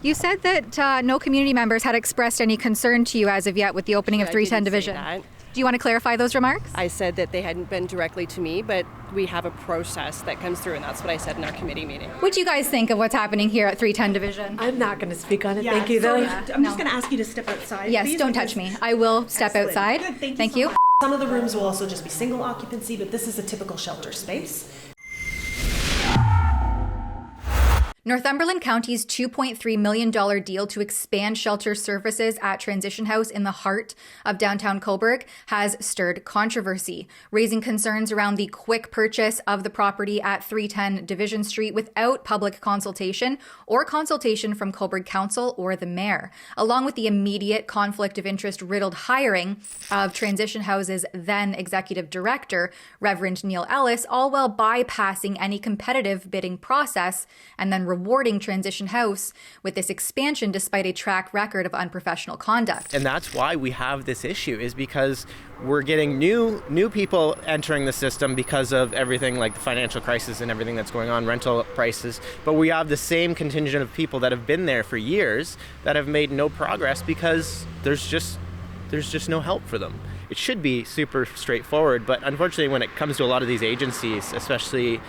You said that no community members had expressed any concern to you as of yet with the opening of 310 Division. Do you want to clarify those remarks? I said that they hadn't been directly to me, but we have a process that comes through, and that's what I said in our committee meeting. What do you guys think of what's happening here at 310 Division? I'm not going to speak on it. Thank you, though. I'm just going to ask you to step outside. Yes, please, don't touch me. I will step outside. Good, thank you. Some of the rooms will also just be single occupancy, but this is a typical shelter space. Northumberland County's $2.3 million deal to expand shelter services at Transition House in the heart of downtown Cobourg has stirred controversy, raising concerns around the quick purchase of the property at 310 Division Street without public consultation or consultation from Cobourg Council or the Mayor, along with the immediate conflict of interest riddled hiring of Transition House's then executive director, Reverend Neil Ellis, all while bypassing any competitive bidding process and then rewarding Transition House with this expansion despite a track record of unprofessional conduct. And that's why we have this issue, is because we're getting new people entering the system because of everything like the financial crisis and everything that's going on, rental prices. But we have the same contingent of people that have been there for years that have made no progress because there's just no help for them. It should be super straightforward, but unfortunately when it comes to a lot of these agencies, especially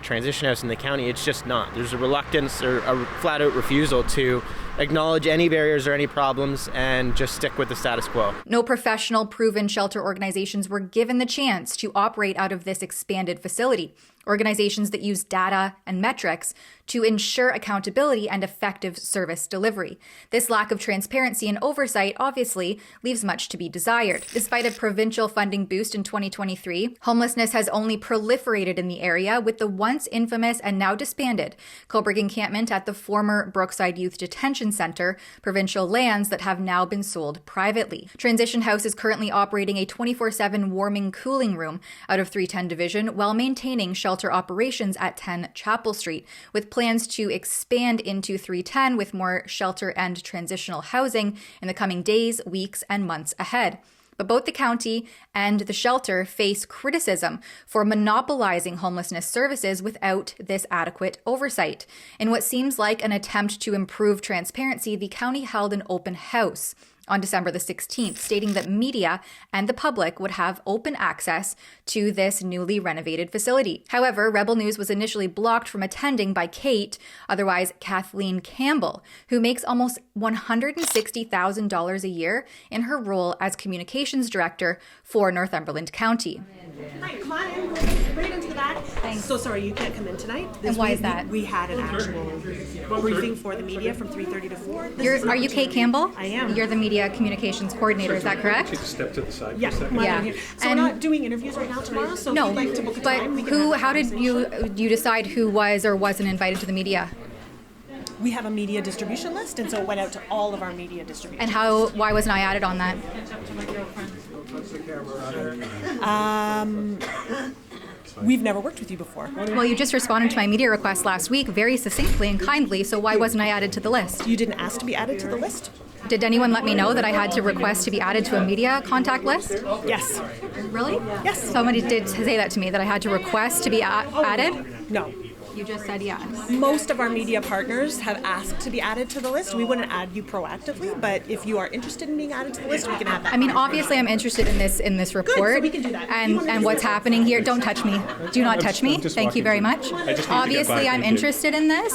Transition House in the county, it's just not. There's a reluctance or a flat-out refusal to acknowledge any barriers or any problems and just stick with the status quo. No professional, proven shelter organizations were given the chance to operate out of this expanded facility. Organizations that use data and metrics to ensure accountability and effective service delivery. This lack of transparency and oversight obviously leaves much to be desired. Despite a provincial funding boost in 2023, homelessness has only proliferated in the area, with the once infamous and now disbanded Cobourg encampment at the former Brookside Youth Detention Center, provincial lands that have now been sold privately. Transition House is currently operating a 24/7 warming cooling room out of 310 Division while maintaining shelter operations at 10 Chapel Street, with plans to expand into 310 with more shelter and transitional housing in the coming days, weeks, and months ahead. But both the county and the shelter face criticism for monopolizing homelessness services without this adequate oversight. In what seems like an attempt to improve transparency, the county held an open house on December the 16th, stating that media and the public would have open access to this newly renovated facility. However, Rebel News was initially blocked from attending by Kate, otherwise Kathleen Campbell, who makes almost $160,000 a year in her role as communications director for Northumberland County. Hi, come on in. Right into the back. Thanks. So sorry, you can't come in tonight. And why is that? We had an actual briefing for the media from 3:30 to 4. Are you Kate Campbell? I am. You're the media communications coordinator, is that correct? Take a step to the side. Yeah, come on in here. So And we're not doing interviews right now tomorrow, so No, if you'd like to book a but time, we can have a how did conversation. you decide who was or wasn't invited to the media? We have a media distribution list, and so it went out to all of our media distribution. And why wasn't I added on that? We've never worked with you before. Well, you just responded to my media request last week very succinctly and kindly, so why wasn't I added to the list? You didn't ask to be added to the list? Did anyone let me know that I had to request to be added to a media contact list? Yes. Really? Yes. Somebody did say that to me, that I had to request to be added? No. You just said yes. Most of our media partners have asked to be added to the list. We wouldn't add you proactively, but if you are interested in being added to the list, we can have that. I mean, obviously, I'm interested in this report so we can do that. and what's happening here. Don't touch me. Do not touch me. Thank you very much. Obviously, I'm interested in this.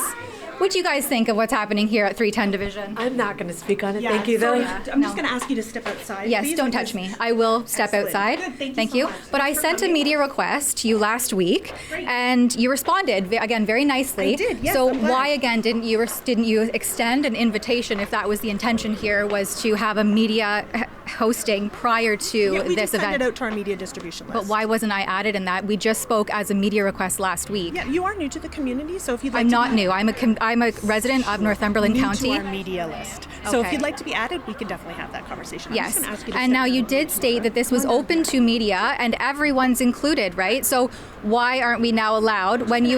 What do you guys think of what's happening here at 310 Division? I'm not going to speak on it. Thank you, though. I'm just going to ask you to step outside. Yes, please, don't touch me. I will step Excellent. outside. Good, thank you so much. But I Thanks for sent a coming. media request to you last week, and you responded again very nicely. I did, yes, So I'm glad. why again didn't you extend an invitation, if that was the intention here, was to have a media hosting prior to Yeah, we this just sent event? it out to our media distribution list. But why wasn't I added in that? We just spoke as a media request last week. Yeah, you are new to the community, so if you'd like I'm to not be new. I'm a resident of Northumberland new County. to our media list. So if Okay. you'd like to be added, we can definitely have that conversation. I'm Yes, just gonna ask you to and step now you out. did state that this was open to media and everyone's included, right? So why aren't we now allowed when you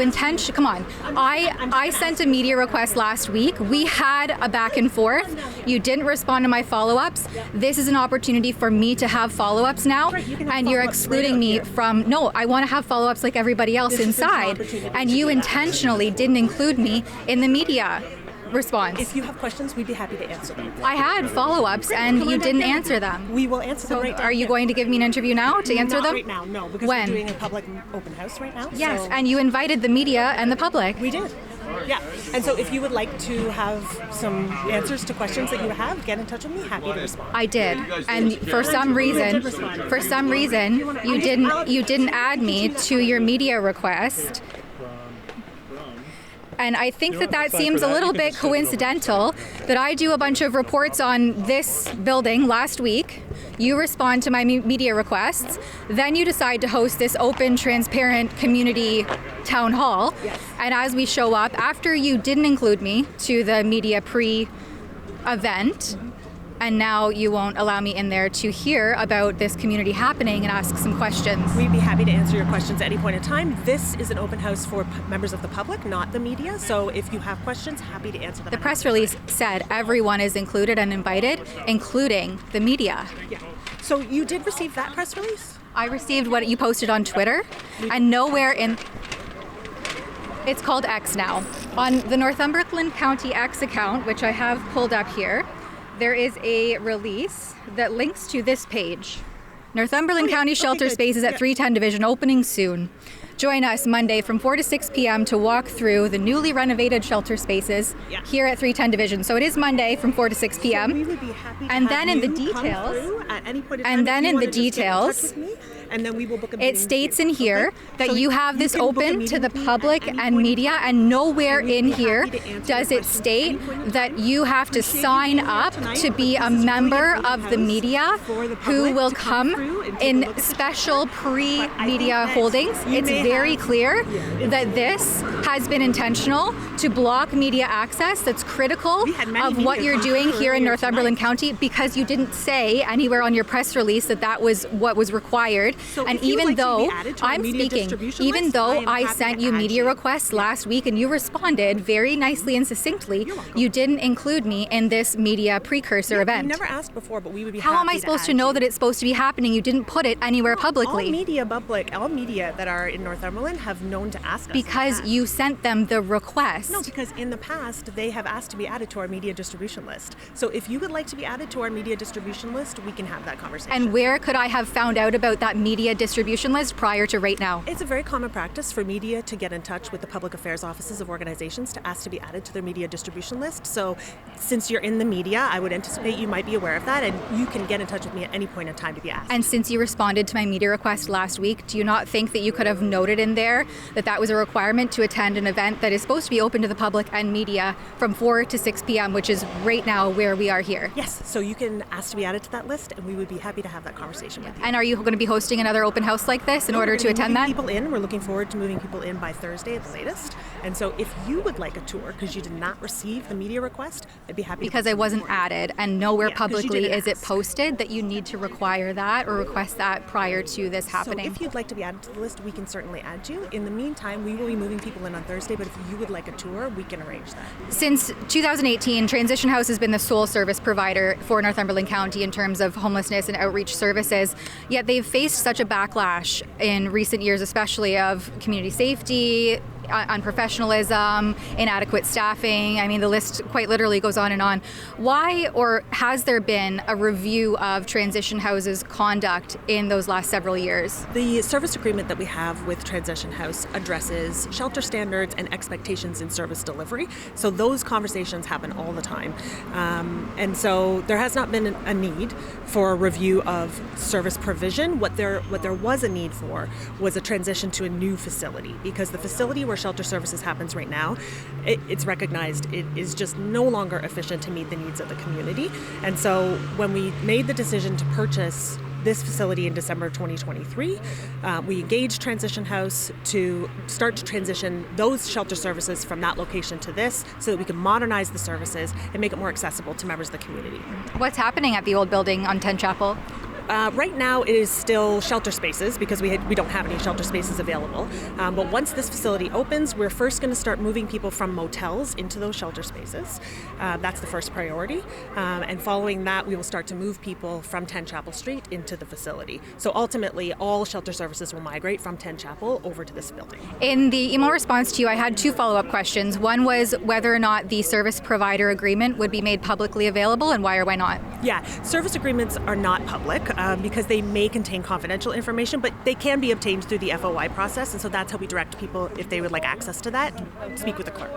come on. I sent a media request last week. We had a back and forth. You didn't respond to my follow-ups. This is an opportunity for me to have follow-ups now, Right, you can have and you're follow-ups excluding right me out here. from, no, I want to have follow-ups like everybody else This is an inside, opportunity and to you do that. intentionally didn't include me in the media. response. If you have questions, we'd be happy to answer them. I had follow-ups and you didn't answer them. We will answer them So right now. are you going to give me an interview now to answer Not them? right now, no, because When? we're doing a public open house right now. Yes, so and you invited the media and the public. we did. Yeah, and so if you would like to have some answers to questions that you have, get in touch with me. Happy to respond. I did, and for some reason, you didn't add me to your media request. And I think that seems a little bit coincidental that I do a bunch of reports on this building last week. You respond to my media requests. Then you decide to host this open, transparent community town hall. Yes. And as we show up, after you didn't include me to the media pre-event, and now you won't allow me in there to hear about this community happening and ask some questions. We'd be happy to answer your questions at any point in time. This is an open house for members of the public, not the media. So if you have questions, happy to answer them. The press release said everyone is included and invited, including the media. Yeah. So you did receive that press release? I received what you posted on Twitter, and nowhere in... It's called X now. On the Northumberland County X account, which I have pulled up here, there is a release that links to this page. Northumberland County Shelter good. Spaces at 310 Division opening soon. Join us Monday from 4 to 6 p.m. to walk through the newly renovated shelter spaces here at 310 Division. So it is Monday from 4 to 6 p.m. So we would be happy to And have then in the you come details, through at any point in and time. then If in you the wanna just get in touch details, with me, and then we will book a it meeting states with you. in here Okay? that So you have this can book a open meeting to the with me at public any and point in media, time. and nowhere And we'd in be here happy to answer does your it questions at state any point in that time. you have to Appreciate you sign being here up tonight, to be but a this is really member an of open the house media for the who public will to come come through and take a in look at the special shelter. But I think pre-media that holdings. you It's may very have- clear that this has been intentional to block media access that's critical We had many of what media you're come doing through here in earlier Northumberland tonight. County, because you didn't say anywhere on your press release that was what was required. So And if you would even like to be though added to our I'm media speaking, distribution even list, though I am I happy sent to you add media you. requests last week and you responded very nicely and succinctly, you didn't include me in this media precursor event. You never asked before, but we would be How happy am I supposed to add know you. that it's supposed to be happening? You didn't put it anywhere publicly. All media that are in Northumberland have known to ask us. Because you sent them the request. No, because in the past they have asked to be added to our media distribution list. So if you would like to be added to our media distribution list, we can have that conversation. And where could I have found out about that media distribution list prior to right now? It's a very common practice for media to get in touch with the public affairs offices of organizations to ask to be added to their media distribution list. So since you're in the media, I would anticipate you might be aware of that, and you can get in touch with me at any point in time to be asked. And since you responded to my media request last week, do you not think that you could have noted in there that was a requirement to attend an event that is supposed to be open to the public and media from 4 to 6 p.m., which is right now where we are here? Yes, so you can ask to be added to that list, and we would be happy to have that conversation with you. And are you going to be hosting another open house like this in order to attend that? We're looking forward to moving people in by Thursday at the latest. And so if you would like a tour because you did not receive the media request, I'd be happy Because to I wasn't added, and nowhere 'cause you publicly didn't is it ask. posted that you need to require that or request that prior to this happening. So if you'd like to be added to the list, we can certainly add you. In the meantime, we will be moving people in on Thursday, but if you would like a tour, we can arrange that. Since 2018, Transition House has been the sole service provider for Northumberland County in terms of homelessness and outreach services, yet they've faced such a backlash in recent years, especially of community safety, unprofessionalism, inadequate staffing. I mean, the list quite literally goes on and on. Why, or has there been a review of Transition House's conduct in those last several years? The service agreement that we have with Transition House addresses shelter standards and expectations in service delivery. So those conversations happen all the time. And so there has not been a need for a review of service provision. What there was a need for was a transition to a new facility, because the facility where shelter services happens right now, it's recognized it is just no longer efficient to meet the needs of the community. And so when we made the decision to purchase this facility in December of 2023, we engaged Transition House to start to transition those shelter services from that location to this so that we can modernize the services and make it more accessible to members of the community. What's happening at the old building on 10 Chapel? right now it is still shelter spaces because we don't have any shelter spaces available. But once this facility opens, we're first going to start moving people from motels into those shelter spaces. That's the first priority. And following that, we will start to move people from 10 Chapel Street into the facility. So ultimately, all shelter services will migrate from 10 Chapel over to this building. In the email response to you, I had two follow-up questions. One was whether or not the service provider agreement would be made publicly available, and why or why not? Yeah, service agreements are not public because they may contain confidential information, but they can be obtained through the FOI process, and so that's how we direct people, if they would like access to that, speak with the clerk.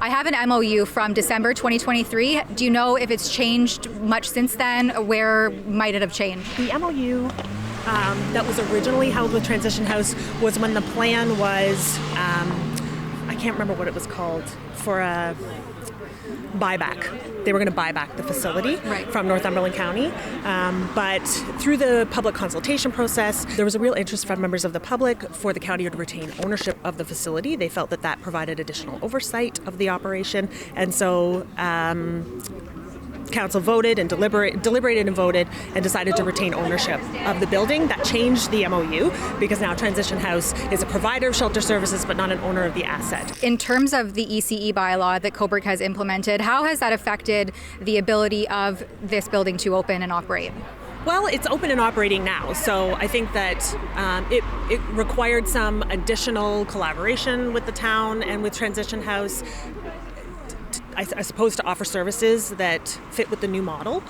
I have an MOU from December 2023. Do you know if it's changed much since then? Where might it have changed? The MOU that was originally held with Transition House was when the plan was, I can't remember what it was called, for a buyback. They were going to buy back the facility from Northumberland County. But through the public consultation process, there was a real interest from members of the public for the county to retain ownership of the facility. They felt that that provided additional oversight of the operation. And so council voted and deliberated and voted and decided to retain ownership of the building. That changed the MOU because now Transition House is a provider of shelter services but not an owner of the asset. In terms of the ECE bylaw that Cobourg has implemented, how has that affected the ability of this building to open and operate? Well, it's open and operating now, so I think that it required some additional collaboration with the town and with Transition House, I suppose, to offer services that fit with the new model.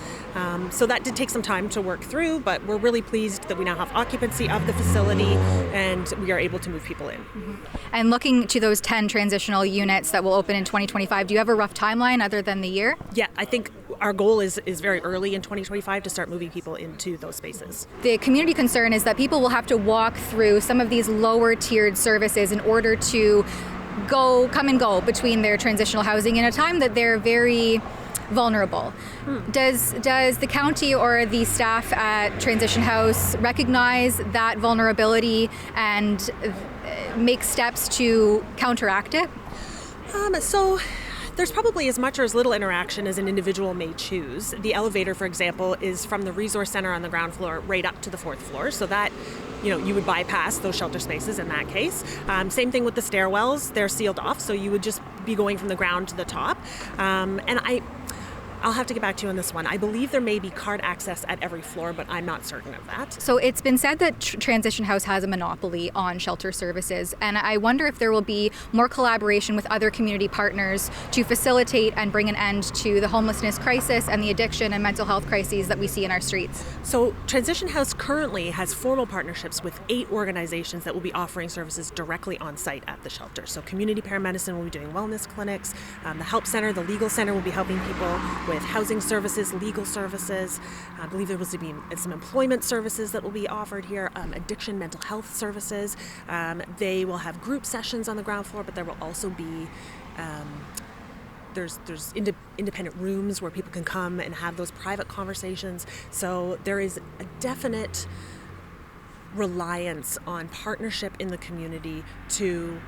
So that did take some time to work through, but we're really pleased that we now have occupancy of the facility and we are able to move people in. Mm-hmm. And looking to those 10 transitional units that will open in 2025, do you have a rough timeline other than the year? Yeah, I think our goal is very early in 2025 to start moving people into those spaces. The community concern is that people will have to walk through some of these lower tiered services in order to come and go between their transitional housing in a time that they're very vulnerable. Does the county or the staff at Transition House recognize that vulnerability and make steps to counteract it? So there's probably as much or as little interaction as an individual may choose. The elevator, for example, is from the resource center on the ground floor right up to the 4th floor, so that you would bypass those shelter spaces in that case. Same thing with the stairwells. They're sealed off, so you would just be going from the ground to the top. And I'll have to get back to you on this one. I believe there may be card access at every floor, but I'm not certain of that. So it's been said that Transition House has a monopoly on shelter services, and I wonder if there will be more collaboration with other community partners to facilitate and bring an end to the homelessness crisis and the addiction and mental health crises that we see in our streets. So Transition House currently has formal partnerships with 8 organizations that will be offering services directly on site at the shelter. So community paramedicine will be doing wellness clinics, the help center, the legal center will be helping people with housing services, legal services. I believe there was to be some employment services that will be offered here, addiction, mental health services. They will have group sessions on the ground floor, but there will also be there's independent rooms where people can come and have those private conversations. So there is a definite reliance on partnership in the community to,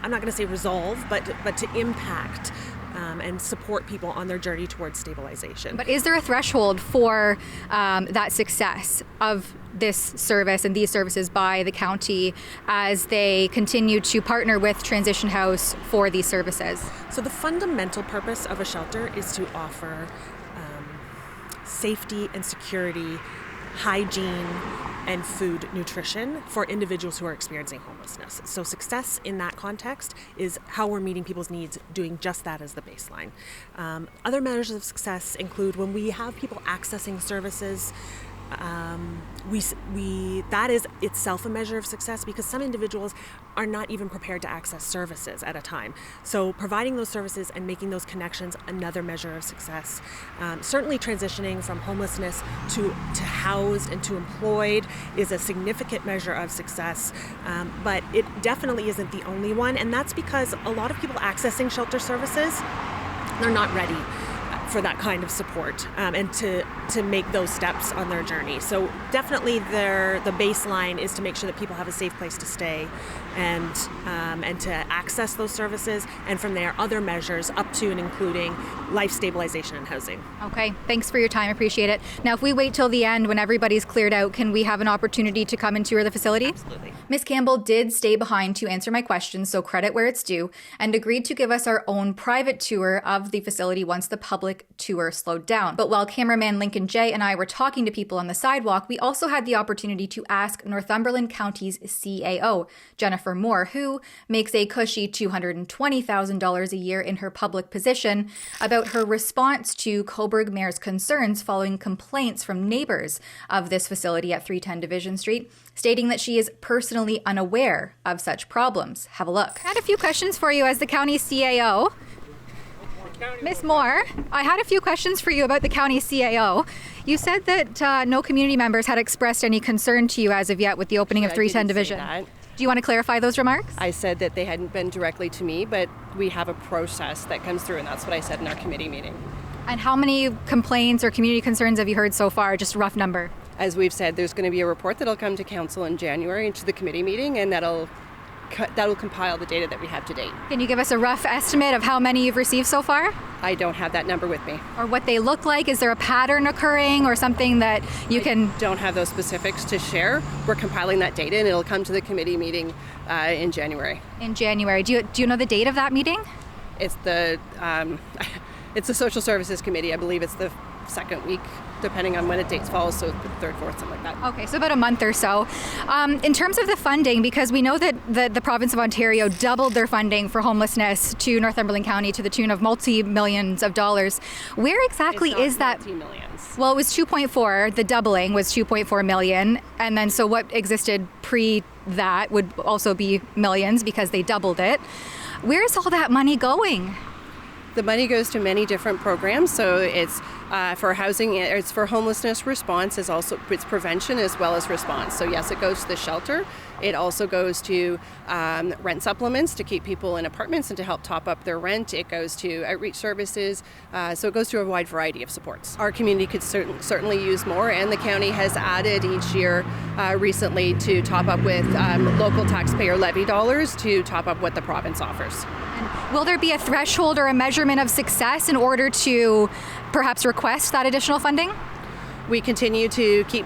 I'm not going to say resolve, but to impact and support people on their journey towards stabilization. But is there a threshold for that success of this service and these services by the county as they continue to partner with Transition House for these services? So the fundamental purpose of a shelter is to offer safety and security, hygiene, and food nutrition for individuals who are experiencing homelessness. So success in that context is how we're meeting people's needs, doing just that as the baseline. Other measures of success include when we have people accessing services, that is itself a measure of success because some individuals are not even prepared to access services at a time. So providing those services and making those connections, another measure of success. Certainly transitioning from homelessness to housed and to employed is a significant measure of success, but it definitely isn't the only one, and that's because a lot of people accessing shelter services, they're not ready. for that kind of support and to make those steps on their journey. So definitely the baseline is to make sure that people have a safe place to stay and to access those services, and from there other measures up to and including life stabilization and housing. Okay, thanks for your time, appreciate it. Now if we wait till the end when everybody's cleared out, can we have an opportunity to come and tour the facility? Absolutely. Ms. Campbell did stay behind to answer my questions, so credit where it's due, and agreed to give us our own private tour of the facility once the public tour slowed down. But while cameraman Lincoln J and I were talking to people on the sidewalk, we also had the opportunity to ask Northumberland County's CAO, Jennifer Moore, who makes a cushy $220,000 a year in her public position, about her response to Cobourg Mayor's concerns following complaints from neighbors of this facility at 310 Division Street, stating that she is personally unaware of such problems. Have a look. I had a few questions for you as the county CAO. Ms. Moore, I had a few questions for you about the county CAO. You said that no community members had expressed any concern to you as of yet with the opening of 310 Division. Do you want to clarify those remarks? I said that they hadn't been directly to me, but we have a process that comes through, and that's what I said in our committee meeting. And how many complaints or community concerns have you heard so far? Just a rough number. As we've said, there's going to be a report that'll come to council in January and to the committee meeting, and that'll compile the data that we have to date. Can you give us a rough estimate of how many you've received so far? I don't have that number with me. Or what they look like? Is there a pattern occurring or something that you can... Don't have those specifics to share. We're compiling that data and it'll come to the committee meeting in January. In January. Do you know the date of that meeting? It's the Social Services Committee. I believe it's the second week, depending on when it dates falls, so the third, fourth, something like that. Okay, so about a month or so. In terms of the funding, because we know that the province of Ontario doubled their funding for homelessness to Northumberland County to the tune of multi-millions of dollars, where exactly is that? Multi-millions. Well, it was 2.4, the doubling was 2.4 million, and then so what existed pre that would also be millions because they doubled it. Where is all that money going? The money goes to many different programs, so it's for housing, it's for homelessness response, it's prevention as well as response. So yes, it goes to the shelter. It also goes to rent supplements to keep people in apartments and to help top up their rent. It goes to outreach services, so it goes to a wide variety of supports. Our community could certainly use more, and the county has added each year recently to top up with local taxpayer levy dollars to top up what the province offers. Will there be a threshold or a measurement of success in order to perhaps request that additional funding? We continue to keep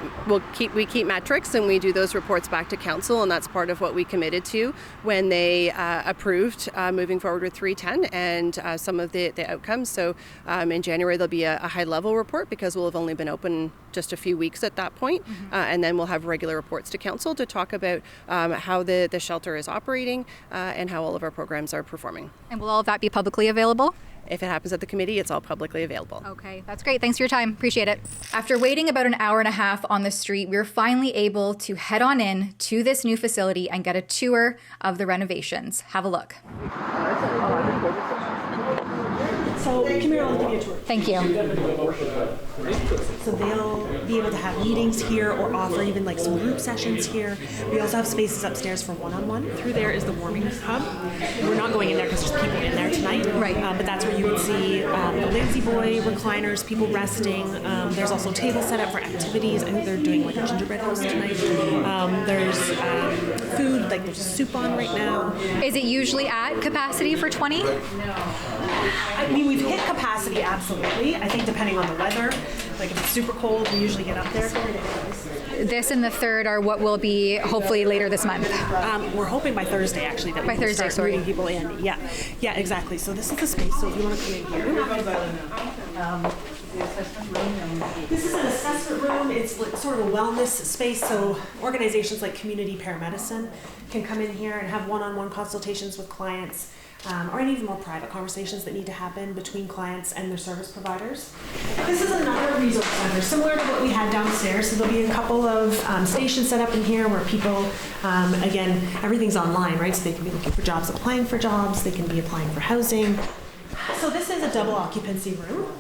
metrics, and we do those reports back to council, and that's part of what we committed to when they approved moving forward with 310 and some of the outcomes. So in January there'll be a high-level report because we'll have only been open just a few weeks at that point, and then we'll have regular reports to council to talk about how the shelter is operating and how all of our programs are performing. And will all of that be publicly available? If it happens at the committee, it's all publicly available. Okay, that's great. Thanks for your time. Appreciate it. After waiting about an hour and a half on the street, we were finally able to head on in to this new facility and get a tour of the renovations. Have a look. So come here, I'll give you a tour. Thank you. So they'll be able to have meetings here or offer even like some group sessions here. We also have spaces upstairs for one-on-one. Through there is the warming hub. We're not going in there because there's people in there tonight. Right. But that's where you would see the lazy boy recliners, people resting. There's also tables set up for activities. I think they're doing like a gingerbread house tonight. There's food, like there's soup on right now. Is it usually at capacity for 20? I mean, we've hit capacity, absolutely. I think depending on the weather, like if it's super cold, we usually get up there. This and the third are what will be hopefully later this month. We're hoping by Thursday, actually, that we can start moving people in. Yeah, exactly. So this is the space. So if you want to come in here. This is an assessment room. It's like sort of a wellness space. So organizations like Community Paramedicine can come in here and have one-on-one consultations with clients. Or any even more private conversations that need to happen between clients and their service providers. This is another resource center, similar to what we had downstairs. So there'll be a couple of stations set up in here where people, again, everything's online, right? So they can be looking for jobs, applying for jobs, they can be applying for housing. So this is a double occupancy room,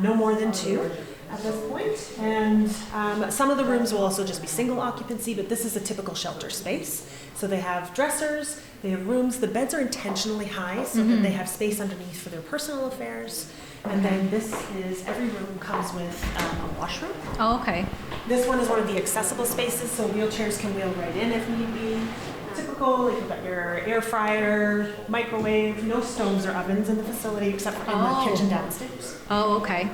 no more than 2 at this point. And some of the rooms will also just be single occupancy, but this is a typical shelter space. So they have dressers, they have rooms. The beds are intentionally high so that they have space underneath for their personal affairs. And then this is, every room comes with a washroom. Oh, okay. This one is one of the accessible spaces, so wheelchairs can wheel right in if need be. Typical, like you've got your air fryer, microwave, no stoves or ovens in the facility except for in the kitchen downstairs. Oh, okay.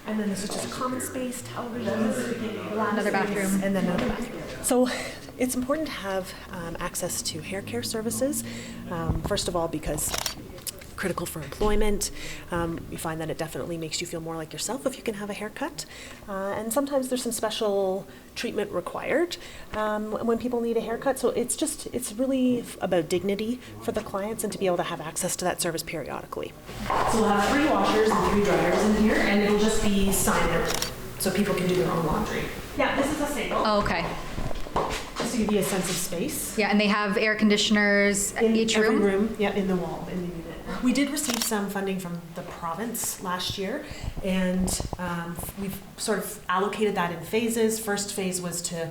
And then this is just a common space, televisions, Another bathroom. and then another bathroom. So it's important to have access to hair care services. First of all, because critical for employment. You find that it definitely makes you feel more like yourself if you can have a haircut. And sometimes there's some special treatment required when people need a haircut. So it's really about dignity for the clients and to be able to have access to that service periodically. So we'll have 3 washers and 3 dryers in here, and it'll just be silent so people can do their own laundry. Yeah, this is a single. Oh, okay. Just to give you a sense of space. Yeah, and they have air conditioners in each every room? Yeah, in the wall, in the unit. We did receive some funding from the province last year, and we've sort of allocated that in phases. First phase was to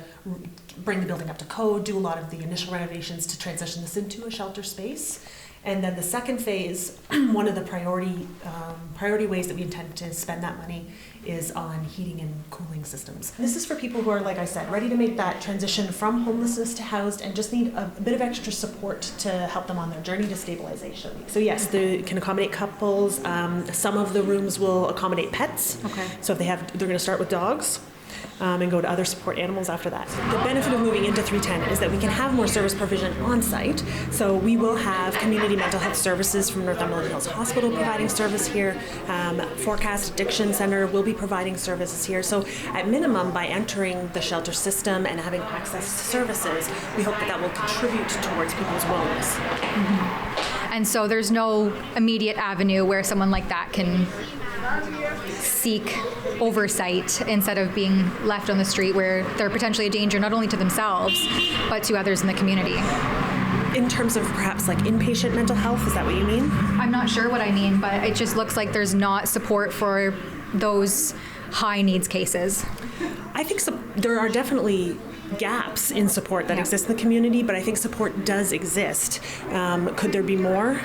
bring the building up to code, do a lot of the initial renovations to transition this into a shelter space. And then the second phase, one of the priority ways that we intend to spend that money is on heating and cooling systems. This is for people who are, like I said, ready to make that transition from homelessness to housed and just need a bit of extra support to help them on their journey to stabilization. So yes, they can accommodate couples. Some of the rooms will accommodate pets. Okay. So if they're going to start with dogs. And go to other support animals after that. The benefit of moving into 310 is that we can have more service provision on site. So we will have community mental health services from Northumberland Hills Hospital providing service here. Forecast Addiction Center will be providing services here. So at minimum, by entering the shelter system and having access to services, we hope that will contribute towards people's wellness. Mm-hmm. And so there's no immediate avenue where someone like that can seek oversight instead of being left on the street where they're potentially a danger not only to themselves but to others in the community. In terms of perhaps like inpatient mental health, is that what you mean? I'm not sure what I mean, but it just looks like there's not support for those high needs cases. I think there are definitely gaps in support that exist in the community, but I think support does exist. Could there be more?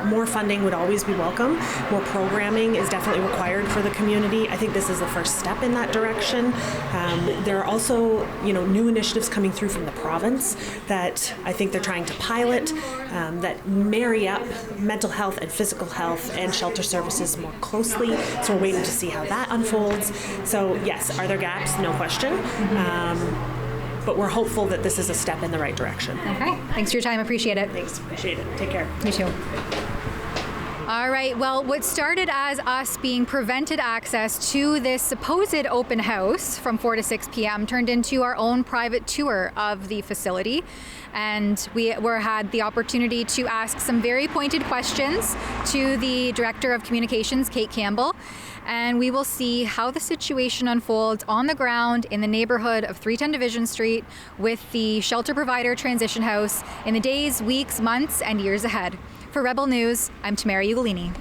More funding would always be welcome. More programming is definitely required for the community. I think this is the first step in that direction. There are also, new initiatives coming through from the province that I think they're trying to pilot that marry up mental health and physical health and shelter services more closely. So we're waiting to see how that unfolds. So yes, are there gaps? No question. But we're hopeful that this is a step in the right direction. Okay. Thanks for your time. Appreciate it. Thanks. Appreciate it. Take care. You too. All right. Well, what started as us being prevented access to this supposed open house from 4 to 6 p.m. turned into our own private tour of the facility. And we had the opportunity to ask some very pointed questions to the Director of Communications, Kate Campbell. And we will see how the situation unfolds on the ground in the neighborhood of 310 Division Street with the shelter provider transition house in the days, weeks, months, and years ahead. For Rebel News, I'm Tamara Ugolini.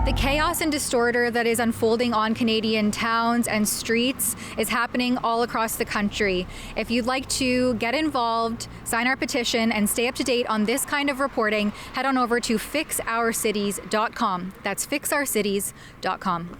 The chaos and disorder that is unfolding on Canadian towns and streets is happening all across the country. If you'd like to get involved, sign our petition, and stay up to date on this kind of reporting, head on over to fixourcities.com. That's fixourcities.com.